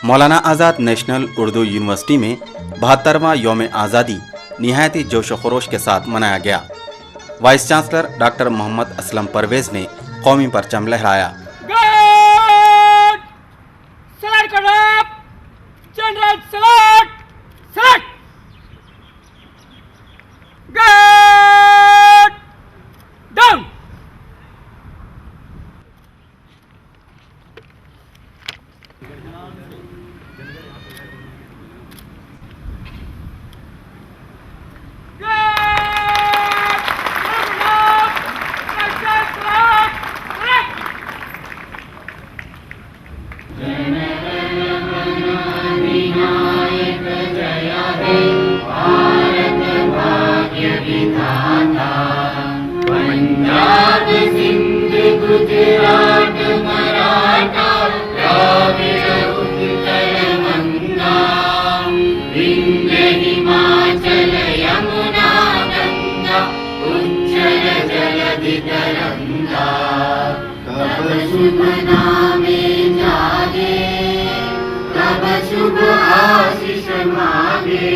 मौलाना आज़ाद national Urdu university में 72वां यौम आज़ादी निहायती जोश व खरोश के साथ मनाया गया। Vice chancellor doctor Mohammad Aslam Pervaiz ने कौमी परचम लहराया। गुजरात मराठा द्राविड़ उत्कल गंगा विंध्य हिमाचल यमुना गंगा उच्चल जलधि तरंगा तब शुभ नामे जागे तब शुभ आशीष मागे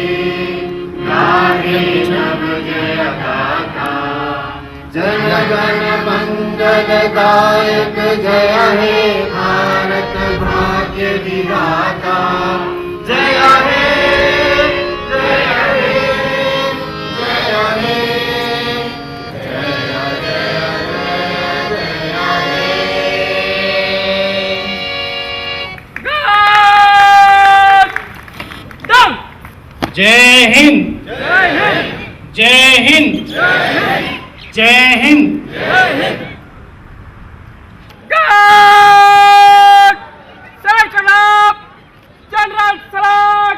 गाहे नव जय गाथा जन गण मंगल दायक जय हे भारत भाग्य विधाता जय हे जय हे जय हे जय हिंद जय हिंद जय हिंद जनरल सलाम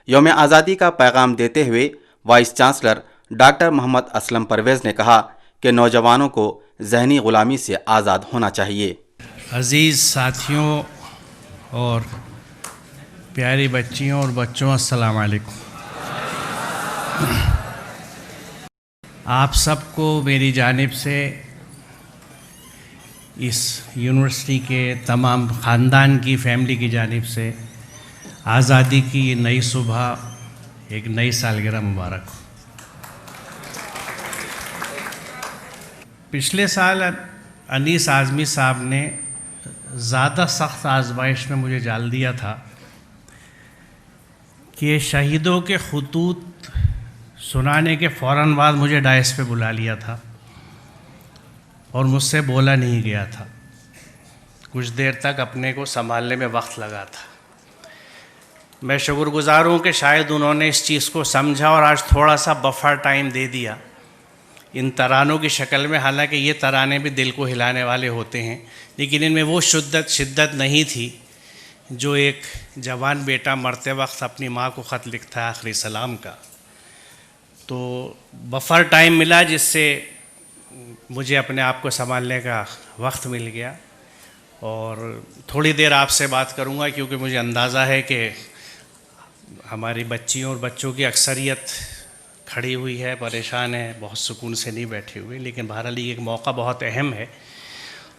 यौम आज़ादी का पैगाम देते हुए vice chancellor doctor Mohammad Aslam Pervaiz ने कहा कि नौजवानों को ज़हनी ग़ुलामी से आज़ाद होना चाहिए। अज़ीज़ साथियों और प्यारी बच्चियों और बच्चों, अस्सलाम वालेकुम। आप सबको मेरी जानिब से इस यूनिवर्सिटी के तमाम ख़ानदान की फैमिली की जानिब से आज़ादी की ये नई सुबह, एक नई सालगिरह मुबारक हो। पिछले साल अनीस आज़मी साहब ने ज़्यादा सख्त आजमाइश में मुझे डाल दिया था कि शहीदों के खुतूत सुनाने के फ़ौरन बाद मुझे डायस पे बुला लिया था और मुझसे बोला नहीं गया था। कुछ देर तक अपने को संभालने में वक्त लगा था। मैं शुक्रगुज़ार हूँ कि शायद उन्होंने इस चीज़ को समझा और आज थोड़ा सा बफर टाइम दे दिया इन तरानों की शक्ल में। हालांकि ये तराने भी दिल को हिलाने वाले होते हैं, लेकिन इनमें वो शिद्दत नहीं थी जो एक जवान बेटा मरते वक्त अपनी माँ को ख़त लिखता है आखिरी सलाम का। तो बफर टाइम मिला जिससे मुझे अपने आप को संभालने का वक्त मिल गया और थोड़ी देर आपसे बात करूँगा, क्योंकि मुझे अंदाज़ा है कि हमारी बच्चियों और बच्चों की अक्सरियत खड़ी हुई है, परेशान है, बहुत सुकून से नहीं बैठी हुई। लेकिन बहरहाल ये एक मौका बहुत अहम है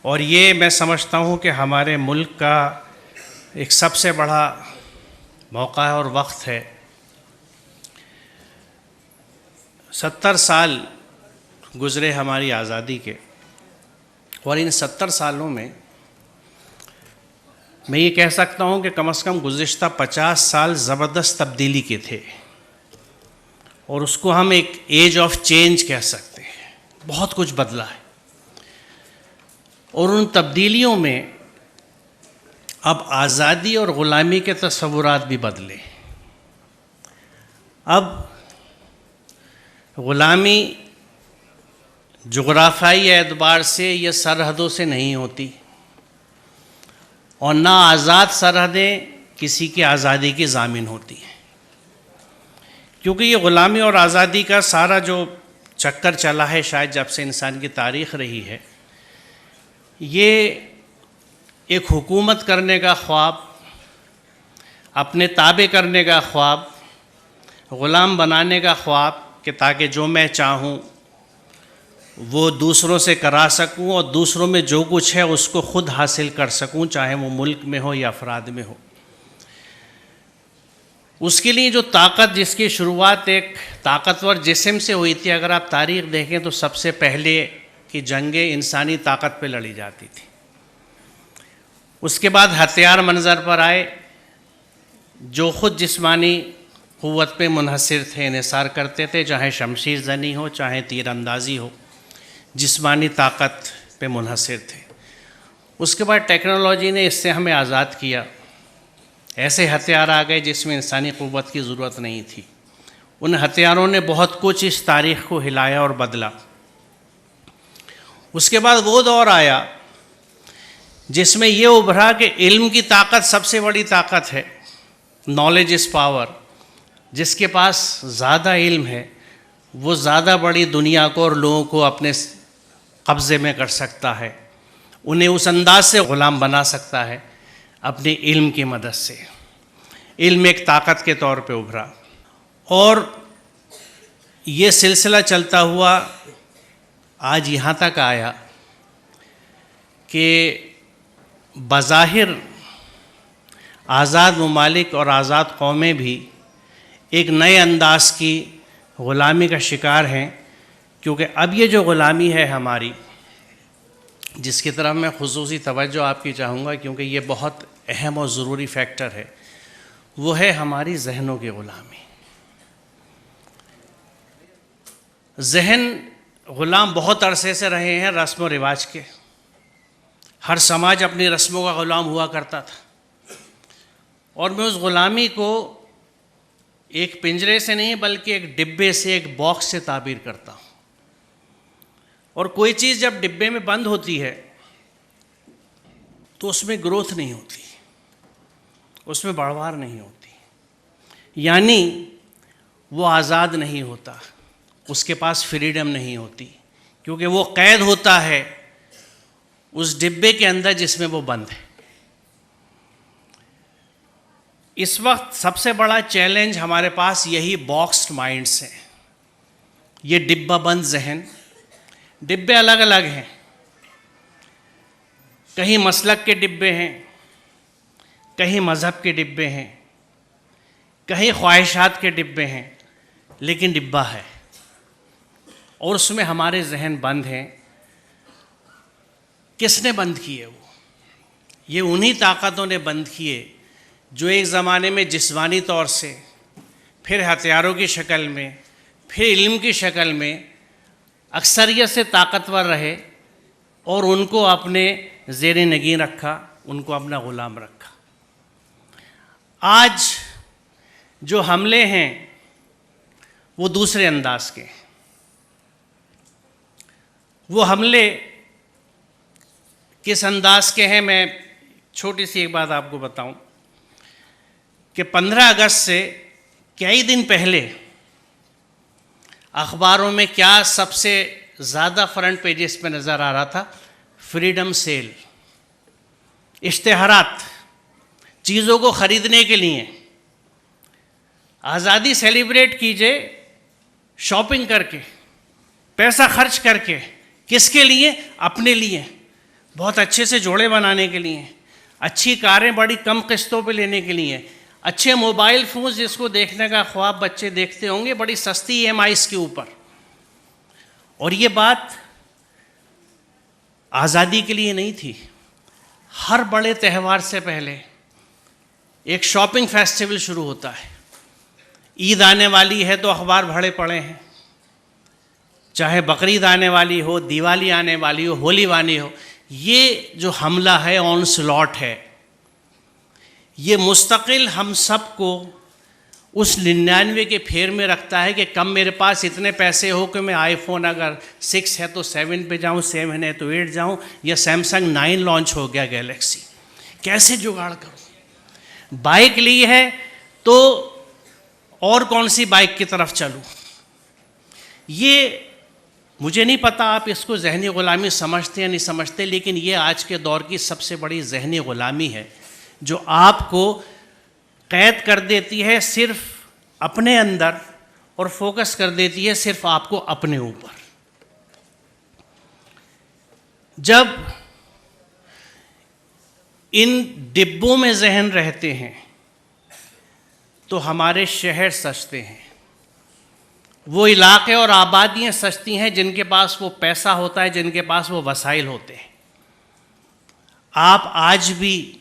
और ये मैं समझता हूँ कि हमारे मुल्क का एक सबसे बड़ा मौका है और वक्त है। 70 साल गुज़रे हमारी आज़ादी के और इन 70 सालों में मैं ये कह सकता हूँ कि कम से कम गुज़िश्ता 50 साल ज़बरदस्त तब्दीली के थे और उसको हम एक एज ऑफ चेंज कह सकते हैं। बहुत कुछ बदला है और उन तब्दीलियों में अब आज़ादी और ग़ुलामी के तस्वुरात भी बदले। अब ग़ुलामी जुग़राफ़ियाई एतबार से या सरहदों से नहीं होती और ना आज़ाद सरहदें किसी की आज़ादी की ज़ामिन होती हैं। क्योंकि ये ग़ुलामी और आज़ादी का सारा जो चक्कर चला है शायद जब से इंसान की तारीख़ रही है, ये एक हुकूमत करने का ख्वाब, अपने ताबे करने का ख्वाब, ग़ुलाम बनाने का ख्वाब कि ताकि जो मैं चाहूँ वो दूसरों से करा सकूँ और दूसरों में जो कुछ है उसको ख़ुद हासिल कर सकूँ, चाहे वो मुल्क में हो या अफराद में हो। उसके लिए जो ताकत, जिसकी शुरुआत एक ताकतवर जिस्म से हुई थी, अगर आप तारीख़ देखें तो सबसे पहले की जंगें इंसानी ताकत पे लड़ी जाती थी। उसके बाद हथियार मंजर पर आए जो ख़ुद जिस्मानी क़ुव्वत पे मुनहसर थे, इन्हिसार करते थे, चाहे शमशीर ज़नी हो चाहे तीरंदाजी हो, जिस्मानी ताकत पे मुनहसर थे। उसके बाद टेक्नोलॉजी ने इससे हमें आज़ाद किया, ऐसे हथियार आ गए जिसमें इंसानी क़ुव्वत की ज़रूरत नहीं थी। उन हथियारों ने बहुत कुछ इस तारीख़ को हिलाया और बदला। उसके बाद वो दौर आया जिसमें ये उभरा कि इल्म की ताकत सबसे बड़ी ताकत है, नॉलेज इज़ पावर। जिसके पास ज़्यादा इल्म है वो ज़्यादा बड़ी दुनिया को और लोगों को अपने कब्ज़े में कर सकता है, उन्हें उस अंदाज से ग़ुलाम बना सकता है अपने इल्म की मदद से। इल्म एक ताकत के तौर पे उभरा और ये सिलसिला चलता हुआ आज यहाँ तक आया कि बज़ाहिर आज़ाद ममालिक और आज़ाद कौमें भी एक नए अंदाज की ग़ुलामी का शिकार हैं, क्योंकि अब ये जो ग़ुलामी है हमारी, जिसकी तरफ मैं खुसूसी तवज्जो आपकी चाहूँगा क्योंकि ये बहुत अहम और ज़रूरी फैक्टर है, वो है हमारी जहनों की ग़ुलामी। जहन ग़ुलाम बहुत अरसे से रहे हैं रस्म व रिवाज के। हर समाज अपनी रस्मों का ग़ुलाम हुआ करता था और मैं उस ग़ुलामी को एक पिंजरे से नहीं बल्कि एक डिब्बे से, एक बॉक्स से ताबीर करता हूँ। और कोई चीज़ जब डिब्बे में बंद होती है तो उसमें ग्रोथ नहीं होती, उसमें बढ़वार नहीं होती, यानी वो आज़ाद नहीं होता, उसके पास फ्रीडम नहीं होती, क्योंकि वो कैद होता है उस डिब्बे के अंदर जिसमें वो बंद है। इस वक्त सबसे बड़ा चैलेंज हमारे पास यही बॉक्स्ड माइंड्स है, ये डिब्बा बंद जहन। डिब्बे अलग अलग हैं, कहीं मसलक के डिब्बे हैं, कहीं मज़हब के डिब्बे हैं, कहीं ख्वाहिशात के डिब्बे हैं, लेकिन डिब्बा है और उसमें हमारे जहन बंद हैं। किसने बंद किए? वो ये उन्हीं ताकतों ने बंद किए जो एक ज़माने में जिस्मानी तौर से, फिर हथियारों की शक्ल में, फिर इल्म की शक्ल में अक्सरियत से ताकतवर रहे और उनको अपने ज़ेरे नगीं रखा, उनको अपना ग़ुलाम रखा। आज जो हमले हैं वो दूसरे अंदाज के। वो हमले किस अंदाज के हैं, मैं छोटी सी एक बात आपको बताऊं कि 15 अगस्त से कई दिन पहले अखबारों में क्या सबसे ज़्यादा फ्रंट पेजेस पे नज़र आ रहा था? फ्रीडम सेल, इश्तेहारात, चीज़ों को ख़रीदने के लिए। आज़ादी सेलिब्रेट कीजिए शॉपिंग करके, पैसा खर्च करके। किसके लिए? अपने लिए, बहुत अच्छे से जोड़े बनाने के लिए, अच्छी कारें बड़ी कम किस्तों पे लेने के लिए, अच्छे मोबाइल फ़ोन जिसको देखने का ख्वाब बच्चे देखते होंगे बड़ी सस्ती EMIs के ऊपर। और ये बात आज़ादी के लिए नहीं थी। हर बड़े त्यौहार से पहले एक शॉपिंग फेस्टिवल शुरू होता है। ईद आने वाली है तो अखबार भरे पड़े हैं, चाहे बकरीद आने वाली हो, दिवाली आने वाली हो, होली वाली हो। ये जो हमला है, ऑनस्लॉट है, ये मुस्तकिल हम सब को उस 99 के फेर में रखता है कि कम मेरे पास इतने पैसे हो कि मैं आईफोन अगर 6 है तो 7 पे जाऊं, 7 है तो 8 जाऊं, या सैमसंग 9 लॉन्च हो गया गैलेक्सी, कैसे जुगाड़ करूं। बाइक ली है तो और कौन सी बाइक की तरफ चलूं। ये मुझे नहीं पता आप इसको ज़हनी ग़ुलामी समझते या नहीं समझते, लेकिन ये आज के दौर की सबसे बड़ी ज़हनी ग़ुलामी है जो आपको कैद कर देती है सिर्फ अपने अंदर और फोकस कर देती है सिर्फ आपको अपने ऊपर। जब इन डिब्बों में जहन रहते हैं तो हमारे शहर सजते हैं, वो इलाके और आबादियां सजती हैं जिनके पास वो पैसा होता है, जिनके पास वो वसाइल होते हैं। आप आज भी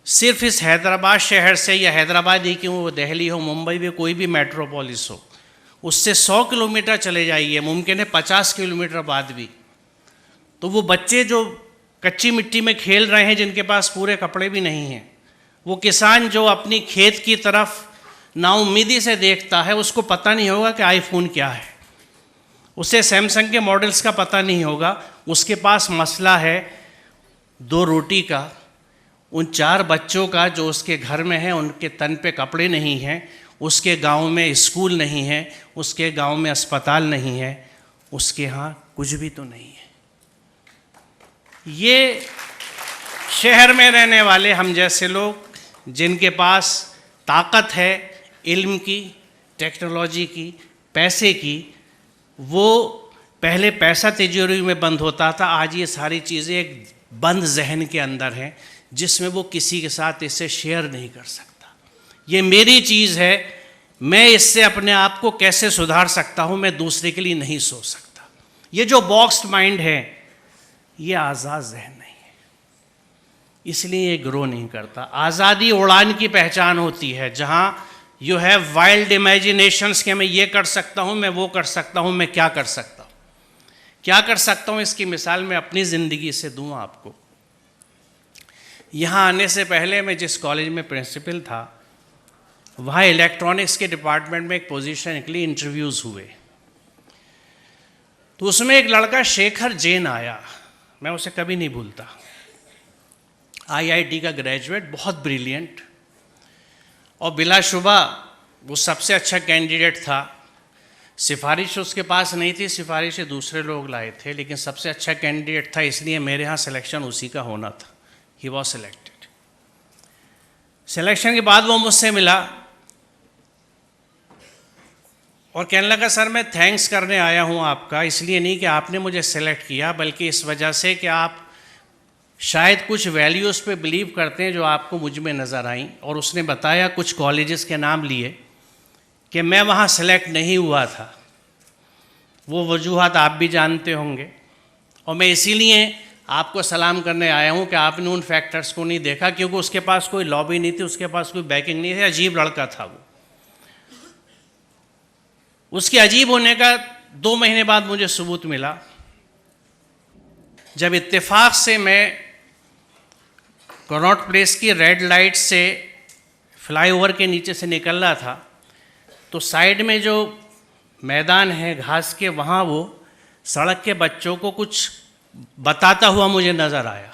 सिर्फ इस हैदराबाद शहर से, या हैदराबाद ही क्यों, वो दिल्ली हो, मुंबई में कोई भी मेट्रोपोलिस हो, उससे 100 किलोमीटर चले जाइए, मुमकिन है 50 किलोमीटर बाद भी, तो वो बच्चे जो कच्ची मिट्टी में खेल रहे हैं, जिनके पास पूरे कपड़े भी नहीं हैं, वो किसान जो अपनी खेत की तरफ नाउम्मीदी से देखता है, उसको पता नहीं होगा कि आईफोन क्या है, उसे सैमसंग के मॉडल्स का पता नहीं होगा, उसके पास मसला है 2 रोटी का, उन 4 बच्चों का जो उसके घर में है, उनके तन पे कपड़े नहीं हैं, उसके गांव में स्कूल नहीं है, उसके गांव में अस्पताल नहीं है, उसके यहाँ कुछ भी तो नहीं है। ये शहर में रहने वाले हम जैसे लोग जिनके पास ताकत है इल्म की, टेक्नोलॉजी की, पैसे की, वो पहले पैसा तिजोरी में बंद होता था, आज ये सारी चीज़ें एक बंद जहन के अंदर हैं जिसमें वो किसी के साथ इसे शेयर नहीं कर सकता। ये मेरी चीज़ है, मैं इससे अपने आप को कैसे सुधार सकता हूँ, मैं दूसरे के लिए नहीं सोच सकता। ये जो बॉक्स्ड माइंड है ये आज़ाद जहन नहीं है, इसलिए ये ग्रो नहीं करता। आज़ादी उड़ान की पहचान होती है, जहाँ यू हैव वाइल्ड इमेजिनेशंस कि मैं ये कर सकता हूँ, मैं वो कर सकता हूँ, मैं क्या कर सकता हूँ, क्या कर सकता हूँ। इसकी मिसाल मैं अपनी ज़िंदगी से दूँ आपको। यहाँ आने से पहले मैं जिस कॉलेज में प्रिंसिपल था, वहाँ इलेक्ट्रॉनिक्स के डिपार्टमेंट में एक पोजीशन निकली, इंटरव्यूज़ हुए, तो उसमें एक लड़का शेखर जैन आया, मैं उसे कभी नहीं भूलता। IIT का ग्रेजुएट, बहुत ब्रिलियंट, और बिलाशुबा वो सबसे अच्छा कैंडिडेट था। सिफारिश उसके पास नहीं थी, सिफारिशें दूसरे लोग लाए थे, लेकिन सबसे अच्छा कैंडिडेट था, इसलिए मेरे यहाँ सिलेक्शन उसी का होना था। He was selected. सिलेक्शन के बाद वो मुझसे मिला और कहने लगा, सर मैं थैंक्स करने आया हूँ आपका, इसलिए नहीं कि आपने मुझे सेलेक्ट किया, बल्कि इस वजह से कि आप शायद कुछ वैल्यूज़ पे बिलीव करते हैं जो आपको मुझ में नज़र आई। और उसने बताया, कुछ कॉलेजेस के नाम लिए कि मैं वहाँ सेलेक्ट नहीं हुआ था, वो वजूहात आप भी जानते होंगे, और मैं इसीलिए आपको सलाम करने आया हूँ कि आपने उन फैक्टर्स को नहीं देखा, क्योंकि उसके पास कोई लॉबी नहीं थी, उसके पास कोई बैकिंग नहीं थी, अजीब लड़का था वो। उसके अजीब होने का 2 महीने बाद मुझे सबूत मिला, जब इत्तेफाक से मैं कनॉट प्लेस की रेड लाइट से फ्लाईओवर के नीचे से निकल रहा था, तो साइड में जो मैदान है घास के, वहाँ वो सड़क के बच्चों को कुछ बताता हुआ मुझे नज़र आया।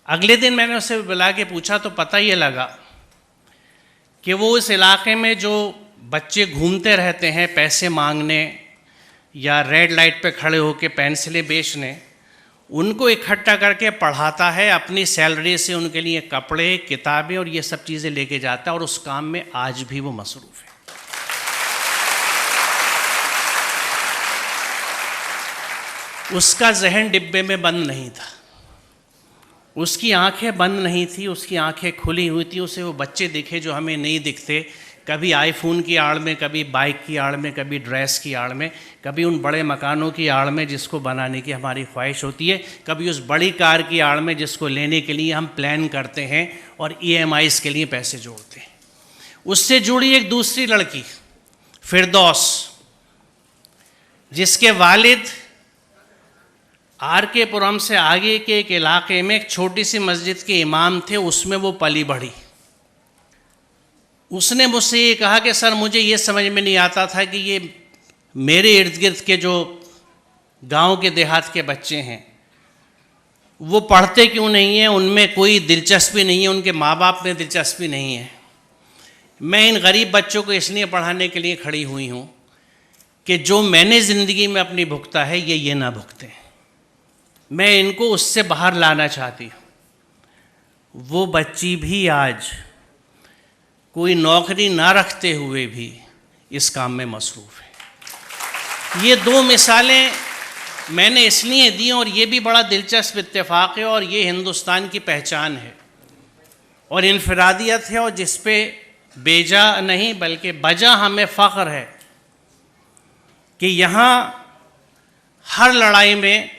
अगले दिन मैंने उससे बुला के पूछा तो पता ये लगा कि वो इस इलाके में जो बच्चे घूमते रहते हैं पैसे मांगने या रेड लाइट पे खड़े होकर पेंसिलें बेचने, उनको इकट्ठा करके पढ़ाता है, अपनी सैलरी से उनके लिए कपड़े, किताबें और ये सब चीज़ें लेके जाता है, और उस काम में आज भी वो मसरूफ़ है। उसका जहन डिब्बे में बंद नहीं था, उसकी आंखें बंद नहीं थी, उसकी आंखें खुली हुई थी। उसे वो बच्चे दिखे जो हमें नहीं दिखते, कभी आईफोन की आड़ में, कभी बाइक की आड़ में, कभी ड्रेस की आड़ में, कभी उन बड़े मकानों की आड़ में जिसको बनाने की हमारी ख्वाहिश होती है, कभी उस बड़ी कार की आड़ में जिसको लेने के लिए हम प्लान करते हैं और EMIs के लिए पैसे जोड़ते हैं। उससे जुड़ी एक दूसरी लड़की फिरदौस, जिसके वालिद RK पुरम से आगे के एक इलाके में एक छोटी सी मस्जिद के इमाम थे, उसमें वो पली बढ़ी। उसने मुझसे ये कहा कि सर मुझे ये समझ में नहीं आता था कि ये मेरे इर्द गिर्द के जो गांव के देहात के बच्चे हैं वो पढ़ते क्यों नहीं हैं, उनमें कोई दिलचस्पी नहीं है, उनके माँ बाप में दिलचस्पी नहीं है। मैं इन गरीब बच्चों को इसलिए पढ़ाने के लिए खड़ी हुई हूँ कि जो मैंने ज़िंदगी में अपनी भुगता है ये ना भुगतें। मैं इनको उससे बाहर लाना चाहती हूँ। वो बच्ची भी आज कोई नौकरी ना रखते हुए भी इस काम में मसरूफ़ है। ये दो मिसालें मैंने इसलिए दी और ये भी बड़ा दिलचस्प इत्तेफाक है और ये हिंदुस्तान की पहचान है और इनफरादियत है, और जिस पे बेजा नहीं बल्कि बजा हमें फ़ख्र है कि यहाँ हर लड़ाई में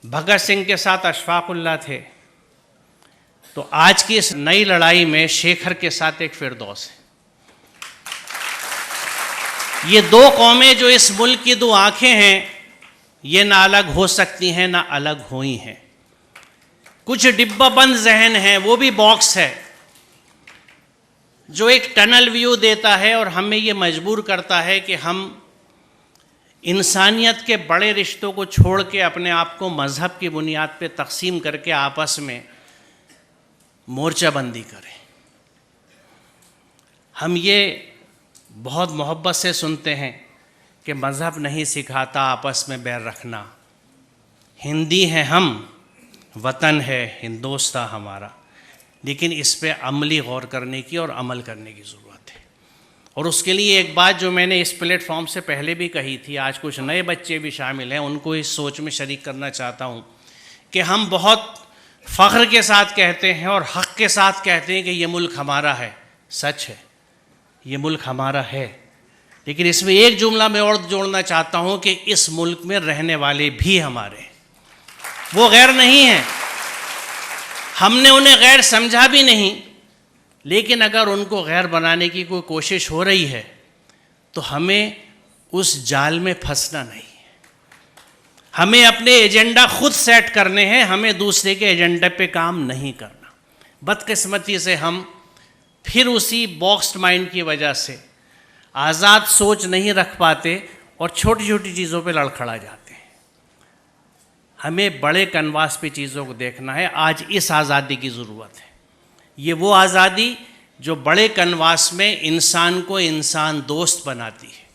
भगत सिंह के साथ अशफाकुल्लाह थे, तो आज की इस नई लड़ाई में शेखर के साथ एक फिरदौस है। ये दो कौमें जो इस मुल्क की दो आंखें हैं, ये ना अलग हो सकती हैं ना अलग हुई हैं। कुछ डिब्बाबंद जहन है, वो भी बॉक्स है जो एक टनल व्यू देता है और हमें ये मजबूर करता है कि हम इंसानियत के बड़े रिश्तों को छोड़ के अपने आप को मज़हब की बुनियाद पे तकसीम करके आपस में मोर्चाबंदी करें। हम ये बहुत मोहब्बत से सुनते हैं कि मज़हब नहीं सिखाता आपस में बैर रखना, हिंदी हैं हम, वतन है हिंदोस्तां हमारा, लेकिन इस पे अमली गौर करने की और अमल करने की ज़रूरत है। और उसके लिए एक बात जो मैंने इस प्लेटफॉर्म से पहले भी कही थी, आज कुछ नए बच्चे भी शामिल हैं, उनको इस सोच में शरीक करना चाहता हूँ कि हम बहुत फ़ख्र के साथ कहते हैं और हक़ के साथ कहते हैं कि ये मुल्क हमारा है। सच है, ये मुल्क हमारा है, लेकिन इसमें एक जुमला मैं और जोड़ना चाहता हूँ कि इस मुल्क में रहने वाले भी हमारे हैं, वो गैर नहीं हैं। हमने उन्हें गैर समझा भी नहीं, लेकिन अगर उनको गैर बनाने की कोई कोशिश हो रही है तो हमें उस जाल में फंसना नहीं है। हमें अपने एजेंडा खुद सेट करने हैं, हमें दूसरे के एजेंडे पे काम नहीं करना। बदकिस्मती से हम फिर उसी बॉक्स्ड माइंड की वजह से आज़ाद सोच नहीं रख पाते और छोटी छोटी चीज़ों पे लड़खड़ा जाते हैं। हमें बड़े कनवास पे चीज़ों को देखना है। आज इस आज़ादी की ज़रूरत है। ये वो आज़ादी जो बड़े कनवास में इंसान को इंसान दोस्त बनाती है।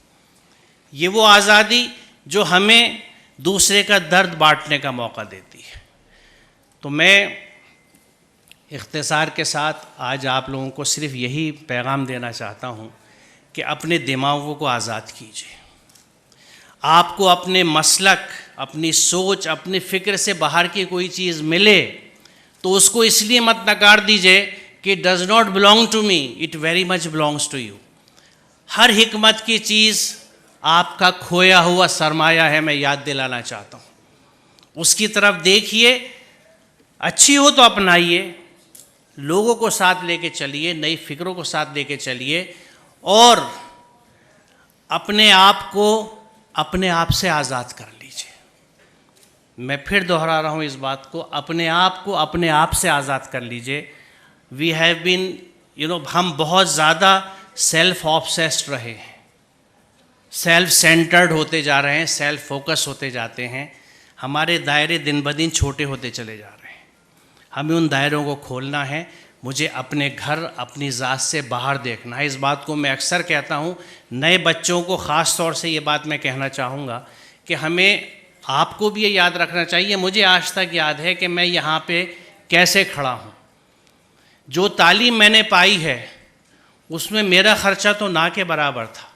ये वो आज़ादी जो हमें दूसरे का दर्द बांटने का मौका देती है। तो मैं इख्तिसार के साथ आज आप लोगों को सिर्फ यही पैगाम देना चाहता हूँ कि अपने दिमागों को आज़ाद कीजिए। आपको अपने मसलक, अपनी सोच, अपनी फ़िक्र से बाहर की कोई चीज़ मिले तो उसको इसलिए मत नकार दीजिए कि does not belong to me, it very much belongs to you. हर हिकमत की चीज़ आपका खोया हुआ सरमाया है, मैं याद दिलाना चाहता हूँ। उसकी तरफ देखिए, अच्छी हो तो अपनाइए, लोगों को साथ लेके चलिए, नई फ़िक्रों को साथ लेके चलिए और अपने आप को अपने आप से आज़ाद कर लीजिए। मैं फिर दोहरा रहा हूँ इस बात को, अपने आप को अपने आप से आज़ाद कर लीजिए। वी हैव बीन हम बहुत ज़्यादा सेल्फ ऑब्सेस्ड रहे हैं, सेल्फ सेंटर्ड होते जा रहे हैं, सेल्फ फोकस होते जाते हैं। हमारे दायरे दिन ब दिन छोटे होते चले जा रहे हैं। हमें उन दायरों को खोलना है। मुझे अपने घर, अपनी ज़ात से बाहर देखना है। इस बात को मैं अक्सर कहता हूँ, नए बच्चों को ख़ास तौर से ये बात मैं कहना चाहूँगा कि हमें, आपको भी ये याद रखना चाहिए। मुझे आज तक याद है कि मैं यहाँ पे कैसे खड़ा हूँ। जो तालीम मैंने पाई है उसमें मेरा ख़र्चा तो ना के बराबर था।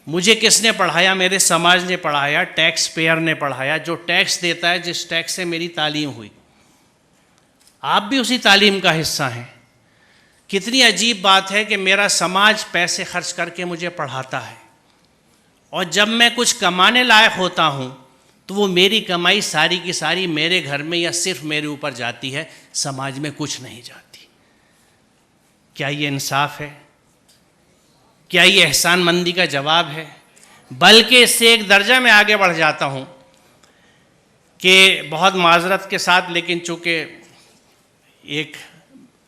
मुझे किसने पढ़ाया? मेरे समाज ने पढ़ाया, टैक्स पेयर ने पढ़ाया, जो टैक्स देता है, जिस टैक्स से मेरी तालीम हुई। आप भी उसी तालीम का हिस्सा हैं। कितनी अजीब बात है कि मेरा समाज पैसे खर्च करके मुझे पढ़ाता है और जब मैं कुछ कमाने लायक होता हूँ तो वो मेरी कमाई सारी की सारी मेरे घर में या सिर्फ मेरे ऊपर जाती है, समाज में कुछ नहीं जाती। क्या ये इंसाफ है? क्या ये एहसानमंदी का जवाब है? बल्कि इससे एक दर्जा में आगे बढ़ जाता हूँ कि बहुत माजरत के साथ, लेकिन चूँकि एक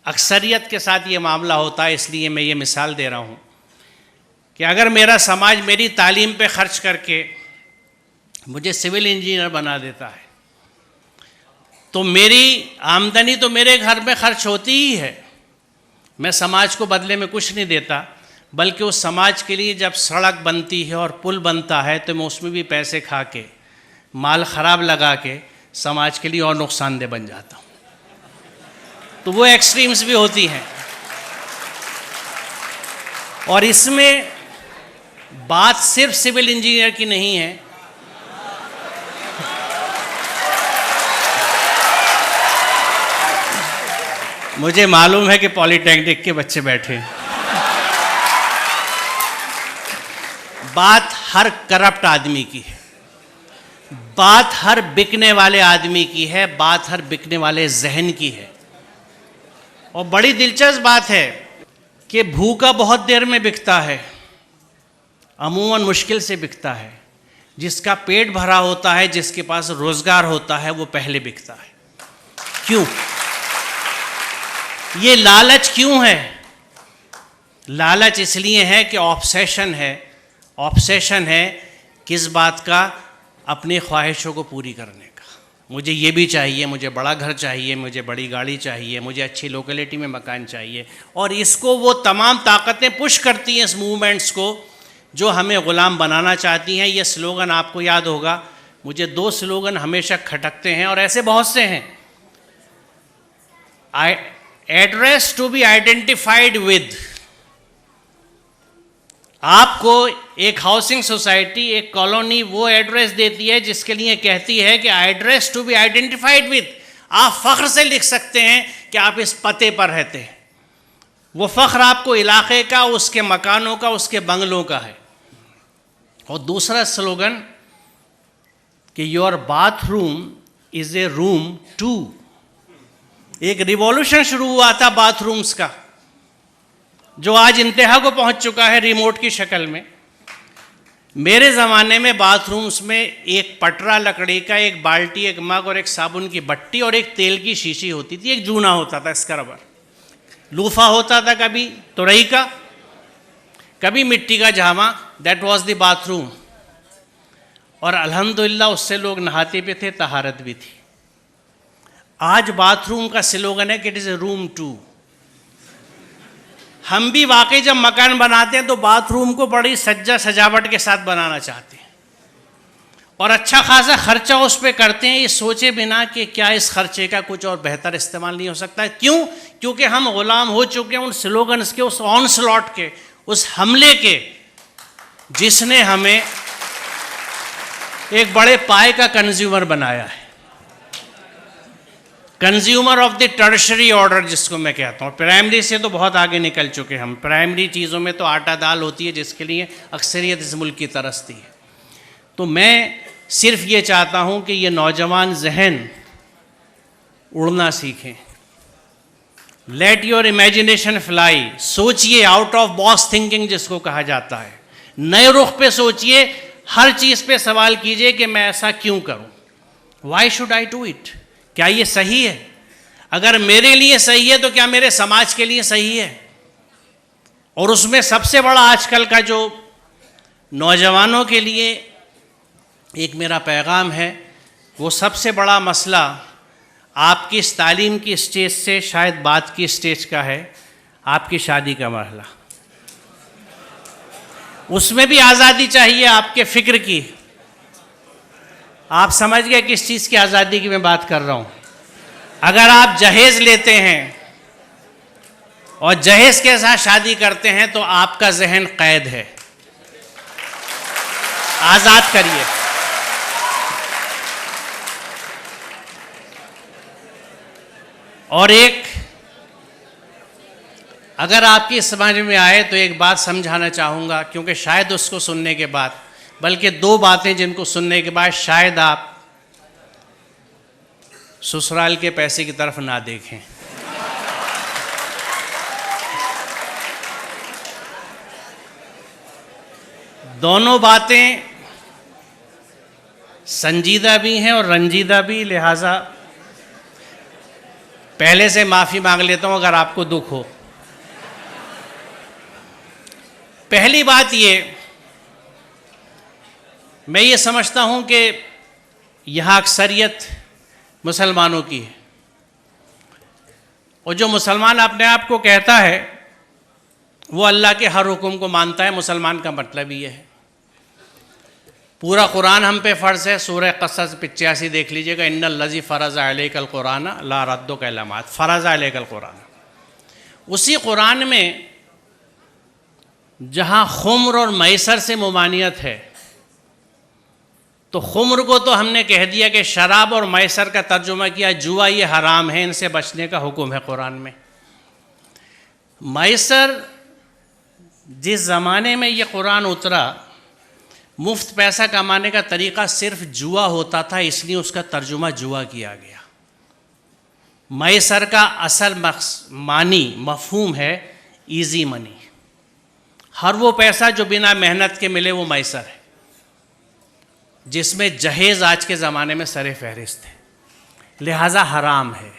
अक्सरियत के साथ ये मामला होता है इसलिए मैं ये मिसाल दे रहा हूँ कि अगर मेरा समाज मेरी तालीम पे खर्च करके मुझे सिविल इंजीनियर बना देता है तो मेरी आमदनी तो मेरे घर में खर्च होती ही है। मैं समाज को बदले में कुछ नहीं देता, बल्कि उस समाज के लिए जब सड़क बनती है और पुल बनता है तो मैं उसमें भी पैसे खा के, माल ख़राब लगा के समाज के लिए और नुकसानदेह बन जाता हूँ। तो वो एक्सट्रीम्स भी होती हैं। और इसमें बात सिर्फ सिविल इंजीनियर की नहीं है, मुझे मालूम है कि पॉलिटेक्निक के बच्चे बैठे हैं। बात हर करप्ट आदमी की है, बात हर बिकने वाले आदमी की है, बात हर बिकने वाले जहन की है। और बड़ी दिलचस्प बात है कि भूखा बहुत देर में बिकता है, अमूमन मुश्किल से बिकता है। जिसका पेट भरा होता है, जिसके पास रोजगार होता है, वो पहले बिकता है। क्यों? ये लालच क्यों है? लालच इसलिए है कि ऑब्सेशन है। ऑब्सेशन है किस बात का? अपनी ख्वाहिशों को पूरी करने का। मुझे ये भी चाहिए, मुझे बड़ा घर चाहिए, मुझे बड़ी गाड़ी चाहिए, मुझे अच्छी लोकेलिटी में मकान चाहिए। और इसको वो तमाम ताकतें पुश करती हैं, इस मूवमेंट्स को, जो हमें ग़ुलाम बनाना चाहती हैं। ये स्लोगन आपको याद होगा, मुझे 2 स्लोगन हमेशा खटकते हैं और ऐसे बहुत से हैं। Address to be identified with. आपको एक हाउसिंग सोसाइटी, एक कॉलोनी वो एड्रेस देती है जिसके लिए कहती है कि address to be identified with. आप फ़ख्र से लिख सकते हैं कि आप इस पते पर रहते हैं। वो फ़ख्र आपको इलाके का, उसके मकानों का, उसके बंगलों का है। और दूसरा स्लोगन कि your bathroom is a room too. एक रिवॉल्यूशन शुरू हुआ था बाथरूम्स का, जो आज इंतहा को पहुंच चुका है रिमोट की शक्ल में। मेरे ज़माने में बाथरूम्स में एक पटरा लकड़ी का, एक बाल्टी, एक मग और एक साबुन की बट्टी और एक तेल की शीशी होती थी। एक जूना होता था स्क्रबर, लूफा होता था, कभी तुरई का, कभी मिट्टी का Jama. That was the bathroom. और अल्हम्दुलिल्लाह उससे लोग नहाते भी थे, तहारत भी थी। आज बाथरूम का स्लोगन है कि it is a room too. हम भी वाकई जब मकान बनाते हैं तो बाथरूम को बड़ी सज्जा सजावट के साथ बनाना चाहते हैं और अच्छा खासा खर्चा उस पर करते हैं, ये सोचे बिना कि क्या इस खर्चे का कुछ और बेहतर इस्तेमाल नहीं हो सकता है। क्यों? क्योंकि हम गुलाम हो चुके हैं उन स्लोगन्स के, उस ऑनस्लॉट के, उस हमले के, जिसने हमें एक बड़े पाए का कंज्यूमर बनाया है। Consumer of the tertiary order जिसको मैं कहता हूँ। प्राइमरी से तो बहुत आगे निकल चुके हम। प्राइमरी चीज़ों में तो आटा दाल होती है जिसके लिए अक्सरियत इस मुल्क की तरसती है। तो मैं सिर्फ ये चाहता हूँ कि ये नौजवान जहन उड़ना सीखें। Let your imagination fly. सोचिए, आउट ऑफ बॉक्स थिंकिंग जिसको कहा जाता है। नए रुख पे सोचिए, हर चीज़ पे सवाल कीजिए कि मैं ऐसा क्यों करूँ, why should I do it. क्या ये सही है? अगर मेरे लिए सही है तो क्या मेरे समाज के लिए सही है? और उसमें सबसे बड़ा आजकल का जो नौजवानों के लिए एक मेरा पैगाम है, वो सबसे बड़ा मसला आपकी इस तालीम की स्टेज से शायद बात की स्टेज का है, आपकी शादी का मरहला। उसमें भी आज़ादी चाहिए आपके फ़िक्र की। आप समझ गए किस चीज़ की आज़ादी की मैं बात कर रहा हूँ। अगर आप जहेज़ लेते हैं और जहेज़ के साथ शादी करते हैं तो आपका जहन कैद है। आज़ाद करिए। और एक, अगर आपकी समझ में आए तो एक बात समझाना चाहूँगा, क्योंकि शायद उसको सुनने के बाद, बल्कि 2 बातें जिनको सुनने के बाद शायद आप ससुराल के पैसे की तरफ ना देखें। दोनों बातें संजीदा भी हैं और रंजीदा भी, लिहाजा पहले से माफ़ी मांग लेता हूँ अगर आपको दुख हो। पहली बात ये, मैं ये समझता हूँ कि यहाँ अक्सरियत मुसलमानों की है। और जो मुसलमान अपने आप को कहता है वो अल्लाह के हर हुक्म को मानता है। मुसलमान का मतलब ये है। पूरा कुरान हम पे फ़र्ज़ है। सूरह क़सस 85 देख लीजिएगा, इन्नल लज़ी फ़रज़ अलैकल कुरान ला रद्दुका इला मा फ़रज़ अलैकल कुरान। उसी कुरान में जहाँ खुम्र और मैसर से मुमानियत है, तो खुम्र को तो हमने कह दिया कि शराब और मैसर का तर्जुमा किया जुआ ये हराम है, इनसे बचने का हुक्म है कुरान में। मैसर, जिस ज़माने में ये कुरान उतरा, मुफ्त पैसा कमाने का तरीक़ा सिर्फ जुआ होता था, इसलिए उसका तर्जुमा जुआ किया गया। मैसर का असल मानी मफ़हूम है ईज़ी मनी। हर वो पैसा जो बिना मेहनत के मिले वो मैसर है, जिसमें जहेज़ आज के ज़माने में सरे फहरिस्त है, लिहाजा हराम है।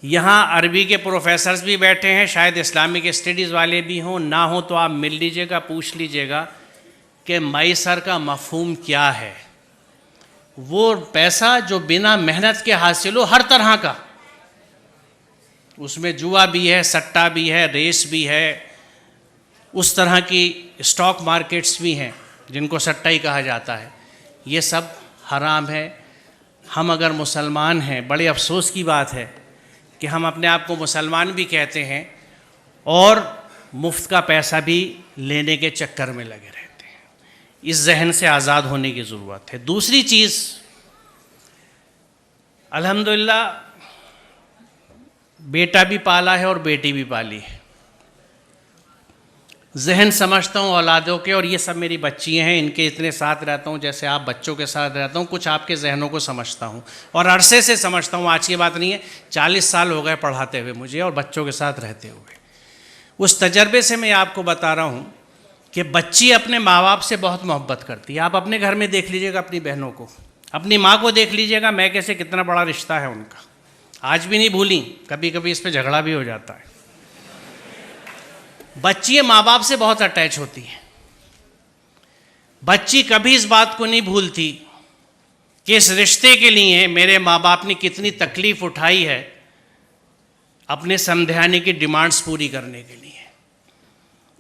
यहाँ अरबी के प्रोफेसर्स भी बैठे हैं, शायद इस्लामिक स्टडीज़ वाले भी हों, ना हो तो आप मिल लीजिएगा, पूछ लीजिएगा कि मैसर का मफ़हूम क्या है। वो पैसा जो बिना मेहनत के हासिल हो, हर तरह का, उसमें जुआ भी है, सट्टा भी है, रेस भी है, उस तरह की स्टॉक मार्केट्स भी हैं जिनको सट्टा ही कहा जाता है, ये सब हराम है। हम अगर मुसलमान हैं, बड़े अफसोस की बात है कि हम अपने आप को मुसलमान भी कहते हैं और मुफ्त का पैसा भी लेने के चक्कर में लगे रहते हैं। इस जहन से आज़ाद होने की ज़रूरत है। दूसरी चीज़, अल्हम्दुलिल्लाह बेटा भी पाला है और बेटी भी पाली है। जहन समझता हूँ औलादों के, और ये सब मेरी बच्चियाँ हैं, इनके इतने साथ रहता हूँ जैसे आप बच्चों के साथ रहता हूँ। कुछ आपके जहनों को समझता हूँ और अरसे से समझता हूँ, आज की बात नहीं है, 40 साल हो गए पढ़ाते हुए मुझे और बच्चों के साथ रहते हुए। उस तजर्बे से मैं आपको बता रहा हूँ कि बच्ची अपने माँ बाप से बहुत मोहब्बत करती है। आप अपने घर में देख लीजिएगा, अपनी बहनों को, अपनी माँ को देख लीजिएगा, मैं कैसे कितना बड़ा रिश्ता है उनका, आज भी नहीं भूली। कभी कभी इस पर झगड़ा भी हो जाता है। बच्ची माँ बाप से बहुत अटैच होती है। बच्ची कभी इस बात को नहीं भूलती कि इस रिश्ते के लिए मेरे माँ बाप ने कितनी तकलीफ़ उठाई है अपने समझाने की डिमांड्स पूरी करने के लिए।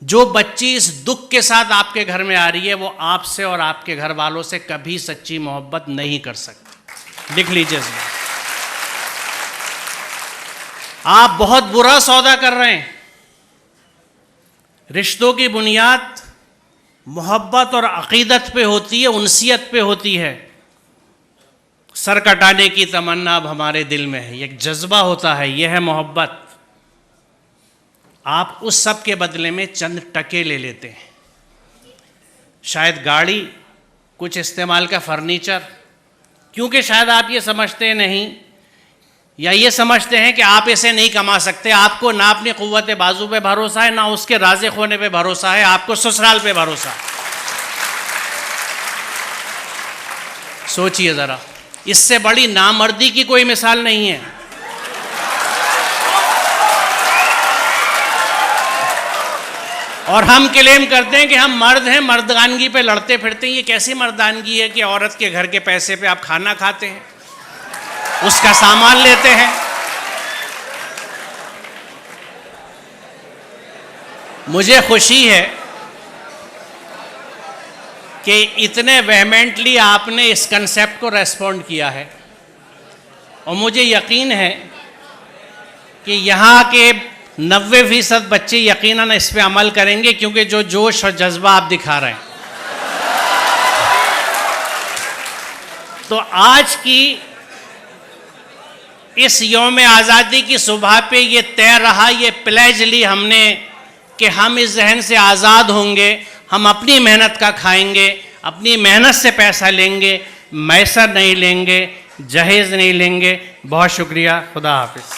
जो बच्ची इस दुख के साथ आपके घर में आ रही है, वो आपसे और आपके घर वालों से कभी सच्ची मोहब्बत नहीं कर सकती। लिख लीजिए इस बात। आप बहुत बुरा सौदा कर रहे हैं। रिश्तों की बुनियाद मोहब्बत और अक़ीदत पे होती है, उनसियत पे होती है। सर कटाने की तमन्ना अब हमारे दिल में है, एक जज्बा होता है, यह है मोहब्बत। आप उस सब के बदले में चंद टके ले लेते हैं, शायद गाड़ी, कुछ इस्तेमाल का फर्नीचर, क्योंकि शायद आप ये समझते नहीं या ये समझते हैं कि आप इसे नहीं कमा सकते। आपको ना अपनी क़ुव्वत बाजू पे भरोसा है, ना उसके राज़िक़ होने पे भरोसा है, आपको ससुराल पे भरोसा है। सोचिए ज़रा, इससे बड़ी नामर्दी की कोई मिसाल नहीं है। और हम क्लेम करते हैं कि हम मर्द हैं, मर्दानगी पे लड़ते फिरते हैं। ये कैसी मर्दानगी है कि औरत के घर के पैसे पे आप खाना खाते हैं, उसका सामान लेते हैं। मुझे खुशी है कि इतने वेहमेंटली आपने इस कंसेप्ट को रेस्पॉन्ड किया है, और मुझे यकीन है कि यहाँ के 90% बच्चे यकीनन इस पे अमल करेंगे, क्योंकि जो जोश और जज्बा आप दिखा रहे हैं। तो आज की इस यौम आज़ादी की सुबह पे ये तय रहा, ये प्लेज ली हमने कि हम इस जहन से आज़ाद होंगे, हम अपनी मेहनत का खाएंगे, अपनी मेहनत से पैसा लेंगे, मैसर नहीं लेंगे, जहेज़ नहीं लेंगे। बहुत शुक्रिया, खुदा हाफिज़।